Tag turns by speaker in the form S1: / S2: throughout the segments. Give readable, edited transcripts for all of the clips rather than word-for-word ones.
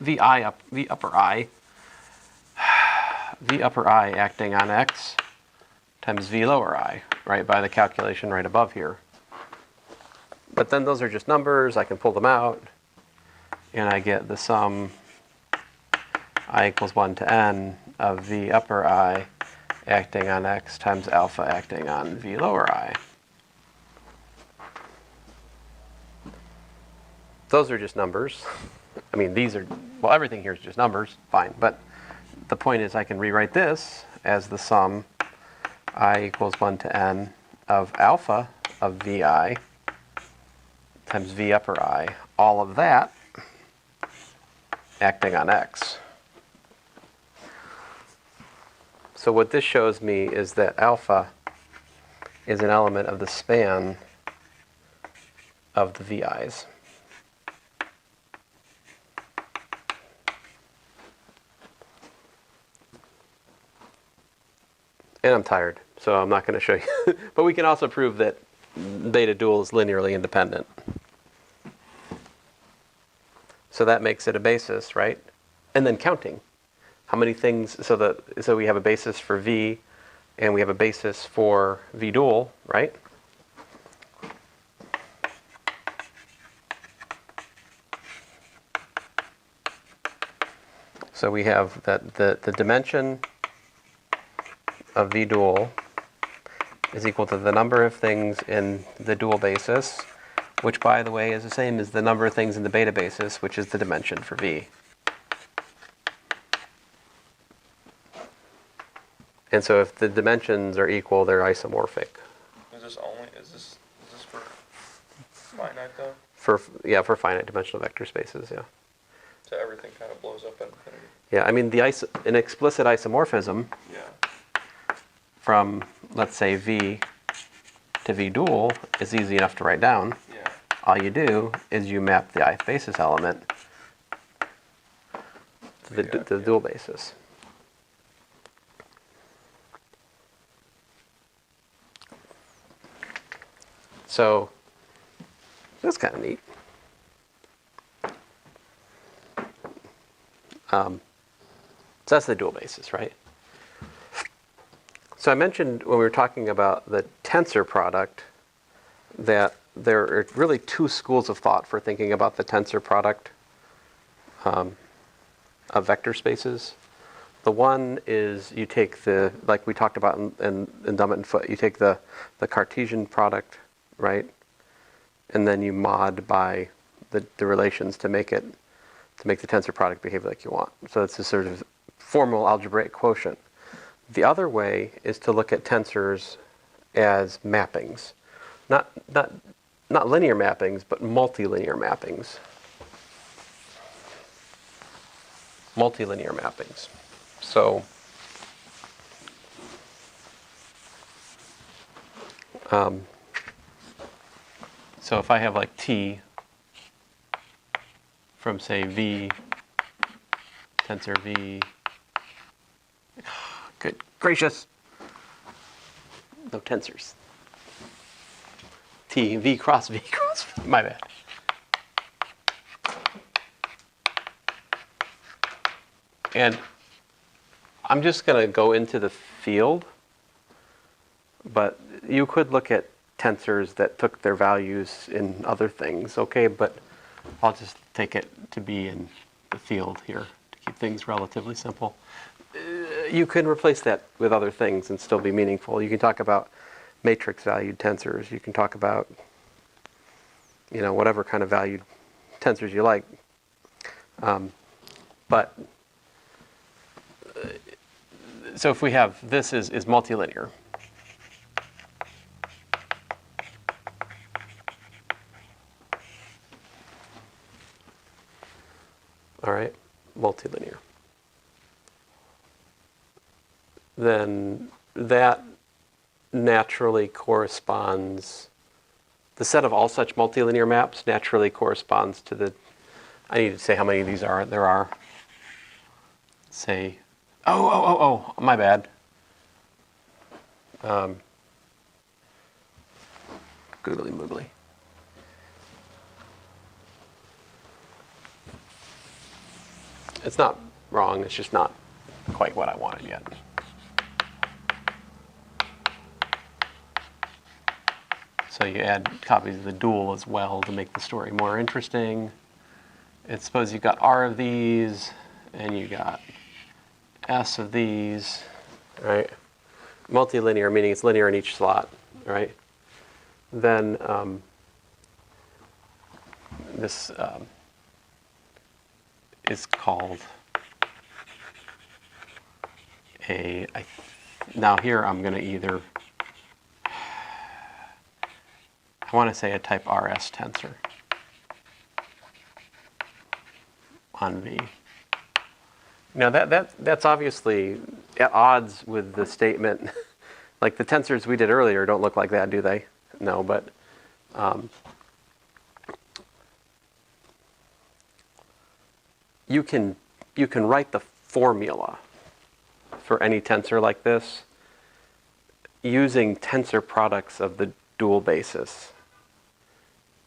S1: V upper I acting on x times V lower I, right, by the calculation right above here. But then those are just numbers. I can pull them out, and I get the sum I equals 1 to n of V upper I acting on x times alpha acting on V lower I. Those are just numbers. I mean, these are, well, everything here is just numbers, fine. But the point is I can rewrite this as the sum I equals 1 to n of alpha of Vi times V upper I, all of that acting on x. So what this shows me is that alpha is an element of the span of the VI's. And I'm tired, so I'm not going to show you. But we can also prove that beta dual is linearly independent. So that makes it a basis, right? And then counting. How many things, so we have a basis for V, and we have a basis for V dual, right? So we have that the dimension of V dual is equal to the number of things in the dual basis, which, by the way, is the same as the number of things in the beta basis, which is the dimension for V. And so if the dimensions are equal, they're isomorphic.
S2: Is this for finite though?
S1: For finite dimensional vector spaces, yeah.
S2: So everything kind of blows up at infinity.
S1: Yeah, I mean an explicit isomorphism from, let's say, V to V dual is easy enough to write down.
S2: Yeah.
S1: All you do is you map the ith basis element to the dual basis. So that's kind of neat. So that's the dual basis, right? So I mentioned when we were talking about the tensor product that there are really two schools of thought for thinking about the tensor product of vector spaces. The one is you take the, like we talked about in Dummett and Foote, you take the Cartesian product, right? And then you mod by the relations to make the tensor product behave like you want. So it's a sort of formal algebraic quotient. The other way is to look at tensors as mappings. Not linear mappings, but multilinear mappings. Multilinear mappings. So so if I have like T from, say, V, tensor V, good gracious, no tensors. T, V cross V cross V, my bad. And I'm just going to go into the field, but you could look at tensors that took their values in other things, okay? But I'll just take it to be in the field here to keep things relatively simple. You can replace that with other things and still be meaningful. You can talk about matrix-valued tensors. You can talk about, whatever kind of valued tensors you like. So if we have this is multilinear. All right, multilinear. Then that naturally corresponds, the set of all such multilinear maps naturally corresponds to the, I need to say how many of these there are. Say, my bad. Googly moogly. It's not wrong, it's just not quite what I wanted yet. So you add copies of the dual as well to make the story more interesting. And suppose you've got R of these, and you got S of these, right? Multilinear, meaning it's linear in each slot, right? Then this is called now here I'm going to either, I want to say a type RS tensor on V. Now that's obviously at odds with the statement, like the tensors we did earlier don't look like that, do they? No, but you can write the formula for any tensor like this using tensor products of the dual basis.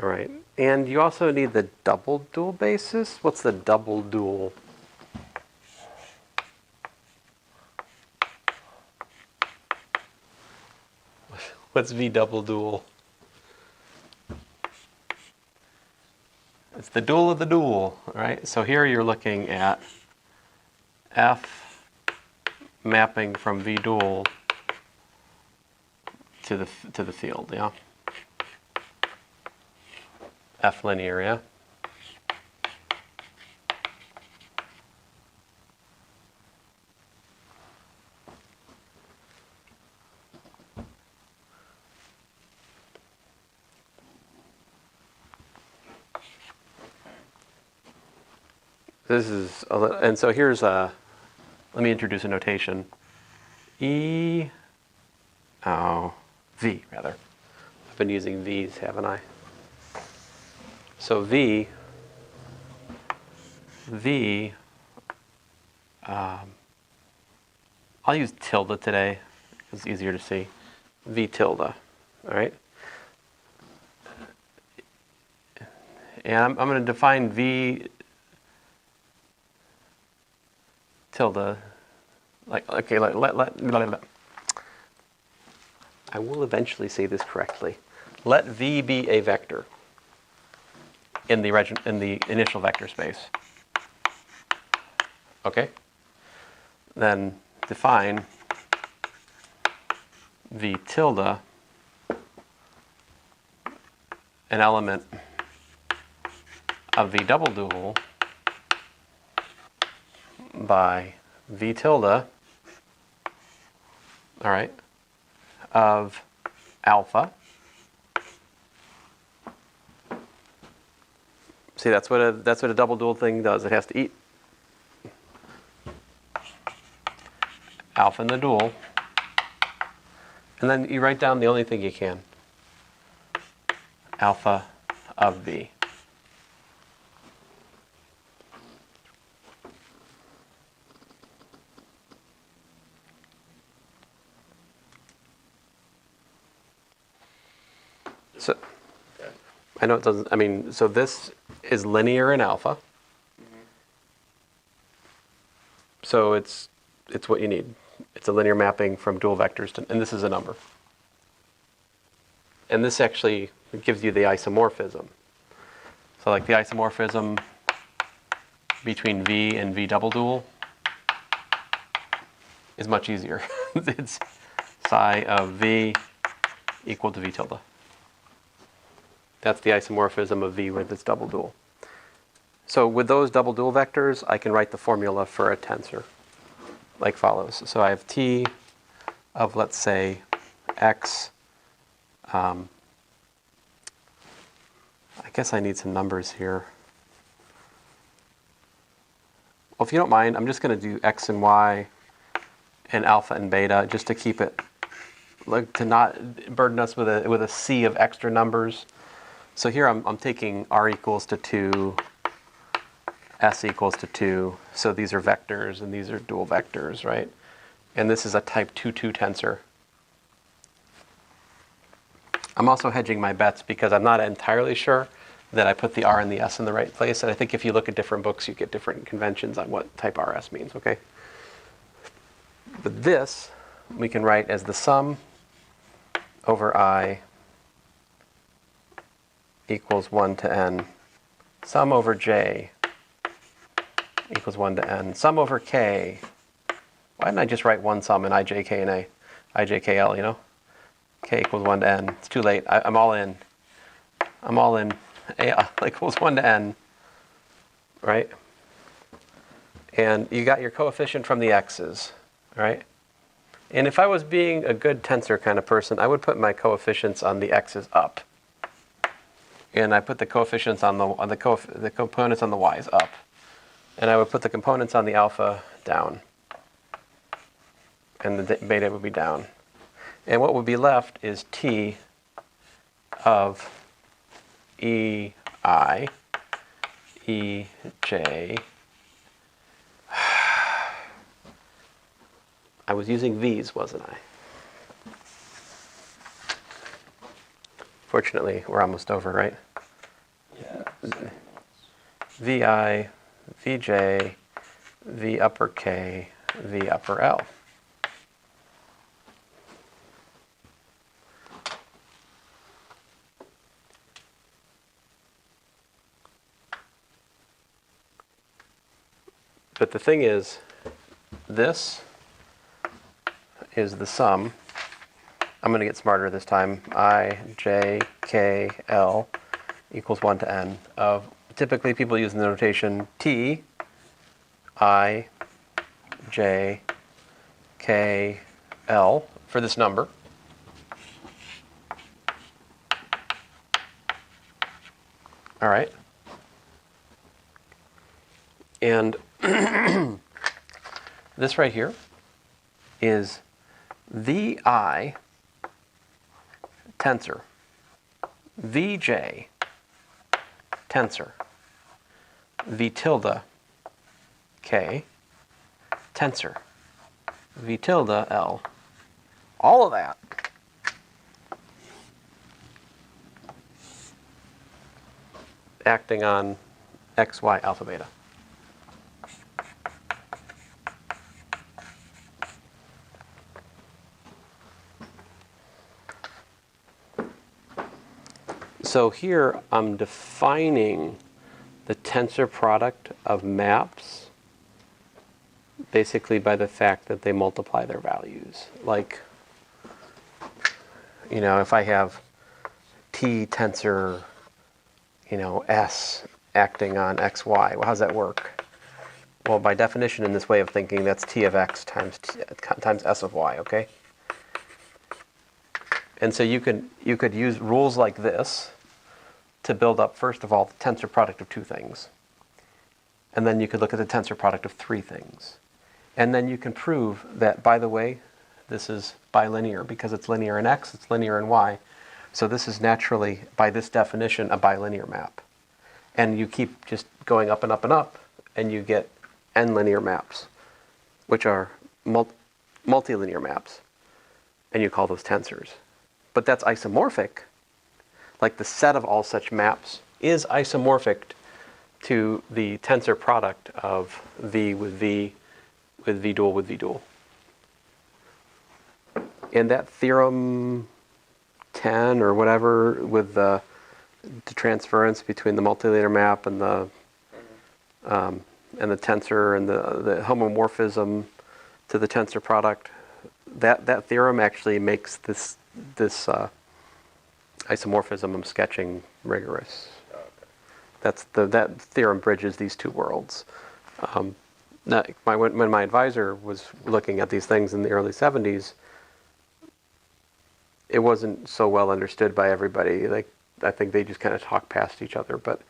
S1: All right, and you also need the double dual basis. What's the double dual? What's V double dual? It's the dual of the dual, right? So here you're looking at F mapping from V dual to the field, yeah? F linear, yeah? This is, and so here's let me introduce a notation. V rather. I've been using V's, haven't I? So V, I'll use tilde today, it's easier to see. V tilde, all right? And I'm going to define V tilde, like, okay, I will eventually say this correctly. Let V be a vector in the initial vector space. Okay? Then define V tilde an element of V double dual by V tilde, all right, of alpha. See, that's what a double dual thing does. It has to eat alpha in the dual, and then you write down the only thing you can, alpha of V. So, I know it doesn't, I mean, so this is linear in alpha. So it's what you need. It's a linear mapping from dual vectors to, and this is a number. And this actually gives you the isomorphism. So like the isomorphism between V and V double dual is much easier. It's psi of V equal to V tilde. That's the isomorphism of V with its double dual. So with those double dual vectors, I can write the formula for a tensor like follows. So I have T of, let's say, X. I guess I need some numbers here. Well, if you don't mind, I'm just going to do X and Y and alpha and beta just to keep it, like, to not burden us with a sea of extra numbers. So here I'm taking R equals to 2, S equals to 2. So these are vectors and these are dual vectors, right? And this is a type 2-2 tensor. I'm also hedging my bets because I'm not entirely sure that I put the R and the S in the right place. And I think if you look at different books, you get different conventions on what type RS means, okay? But this we can write as the sum over I equals 1 to n. Sum over j equals 1 to n. Sum over k. Why didn't I just write one sum in I, j, k, and a? I, j, k, l, you know? K equals 1 to n. It's too late. I'm all in. I'm all in. A equals 1 to n, right? And you got your coefficient from the x's, right? And if I was being a good tensor kind of person, I would put my coefficients on the x's up. And I put the coefficients on the components on the y's up. And I would put the components on the alpha down. And the beta would be down. And what would be left is t of e I, e j. I was using v's, wasn't I? Fortunately, we're almost over, right?
S2: Yeah.
S1: vi, vj, v upper k, v upper l. But the thing is, this is the sum. I'm going to get smarter this time. I, j, k, l equals 1 to n of, typically people use the notation t, I, j, k, l for this number. All right. And this right here is vi tensor, vj tensor, v tilde k tensor, v tilde l. All of that acting on x, y, alpha, beta. So here I'm defining the tensor product of maps basically by the fact that they multiply their values. Like, you know, if I have t tensor, you know, s acting on x, y, well, how does that work? Well, by definition in this way of thinking, that's t of x times s of y, okay? And so you could use rules like this to build up, first of all, the tensor product of two things. And then you could look at the tensor product of three things. And then you can prove that, by the way, this is bilinear because it's linear in x, it's linear in y. So this is naturally, by this definition, a bilinear map. And you keep just going up and up and up, and you get n linear maps, which are multilinear maps. And you call those tensors. But that's isomorphic. Like the set of all such maps is isomorphic to the tensor product of v with v dual with v dual. And that theorem 10 or whatever with the transference between the multilinear map and the tensor and the homomorphism to the tensor product, that theorem actually makes this isomorphism I'm sketching rigorous.
S2: Okay.
S1: That theorem bridges these two worlds. When my advisor was looking at these things in the early 70s, it wasn't so well understood by everybody. Like, I think they just kind of talked past each other. But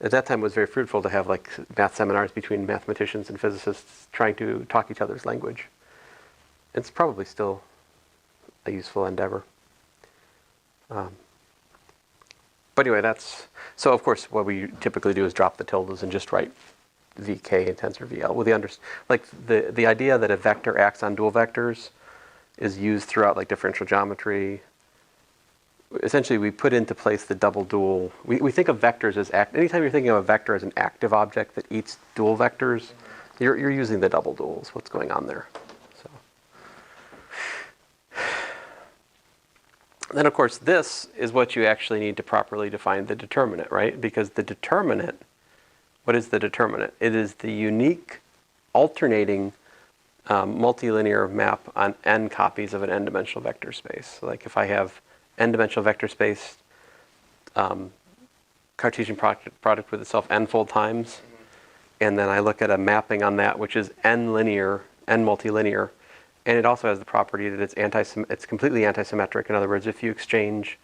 S1: at that time, it was very fruitful to have like math seminars between mathematicians and physicists trying to talk each other's language. It's probably still a useful endeavor. But anyway, so of course what we typically do is drop the tildes and just write vk and tensor vl with the idea that a vector acts on dual vectors is used throughout like differential geometry essentially we put into place the double dual. We think of vectors as anytime you're thinking of a vector as an active object that eats dual vectors, you're using the double duals. What's going on there? So then, of course, this is what you actually need to properly define the determinant, right? Because the determinant, what is the determinant? It is the unique alternating multilinear map on n copies of an n-dimensional vector space. So like if I have n-dimensional vector space, Cartesian product with itself n-fold times, and then I look at a mapping on that which is n linear, n multilinear, and it also has the property that it's completely antisymmetric. In other words, if you exchange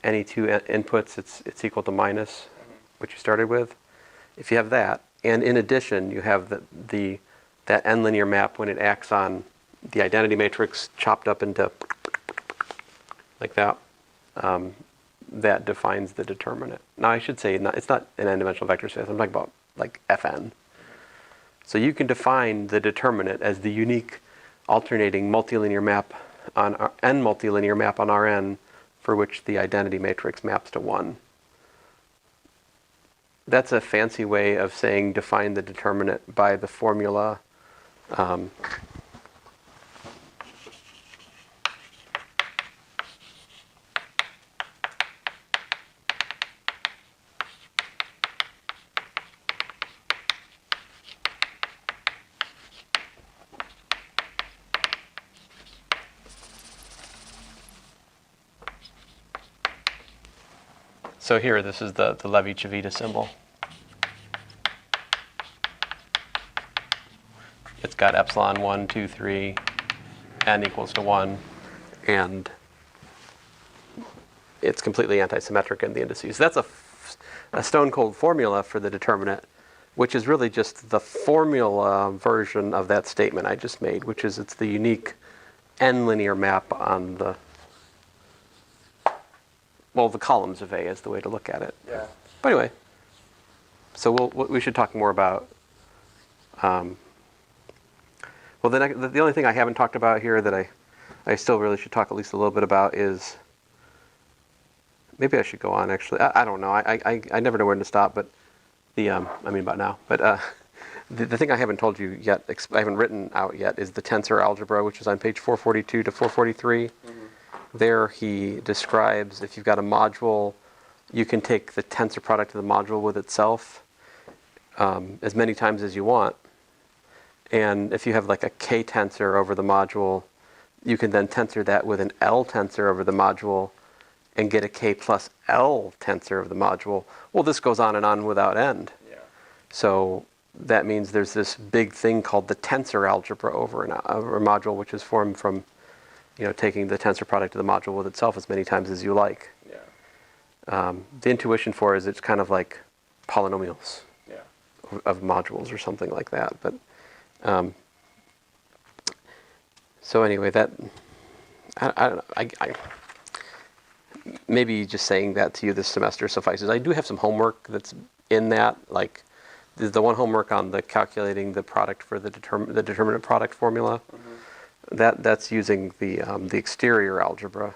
S1: any two inputs, it's equal to minus what you started with. If you have that, and in addition you have that n-linear map when it acts on the identity matrix chopped up into like that, that defines the determinant. Now I should say it's not an n-dimensional vector space. I'm talking about like Fn. So you can define the determinant as the unique alternating multilinear map on n multilinear map on Rn for which the identity matrix maps to 1. That's a fancy way of saying define the determinant by the formula. So here, this is the Levi-Civita symbol. It's got epsilon 1, 2, 3, n equals to 1, and it's completely antisymmetric in the indices. That's a stone-cold formula for the determinant, which is really just the formula version of that statement I just made, which is it's the unique n-linear map on the columns of A is the way to look at it.
S2: Yeah.
S1: But anyway, so we should talk more about. The only thing I haven't talked about here that I still really should talk at least a little bit about is, maybe I should go on actually. I don't know. I never know when to stop, but about now. But the thing I haven't told you yet, I haven't written out yet, is the tensor algebra, which is on page 442 to 443. There he describes if you've got a module, you can take the tensor product of the module with itself as many times as you want. And if you have like a k tensor over the module, you can then tensor that with an L tensor over the module and get a k plus L tensor of the module. Well, this goes on and on without end.
S2: Yeah.
S1: So that means there's this big thing called the tensor algebra over a module, which is formed from taking the tensor product of the module with itself as many times as you like.
S2: Yeah.
S1: The intuition for it is it's kind of like polynomials of modules or something like that. But so anyway, that I don't know. I maybe just saying that to you this semester suffices. I do have some homework that's in that, like the one homework on the calculating the product for the determinant product formula. That's using the exterior algebra.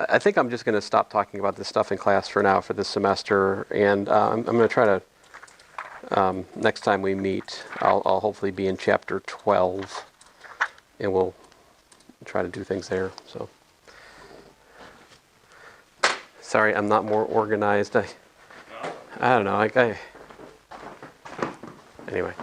S1: I think I'm just going to stop talking about this stuff in class for now for this semester, and I'm going to try to next time we meet, I'll hopefully be in chapter 12, and we'll try to do things there. So sorry, I'm not more organized. I don't know. Anyway.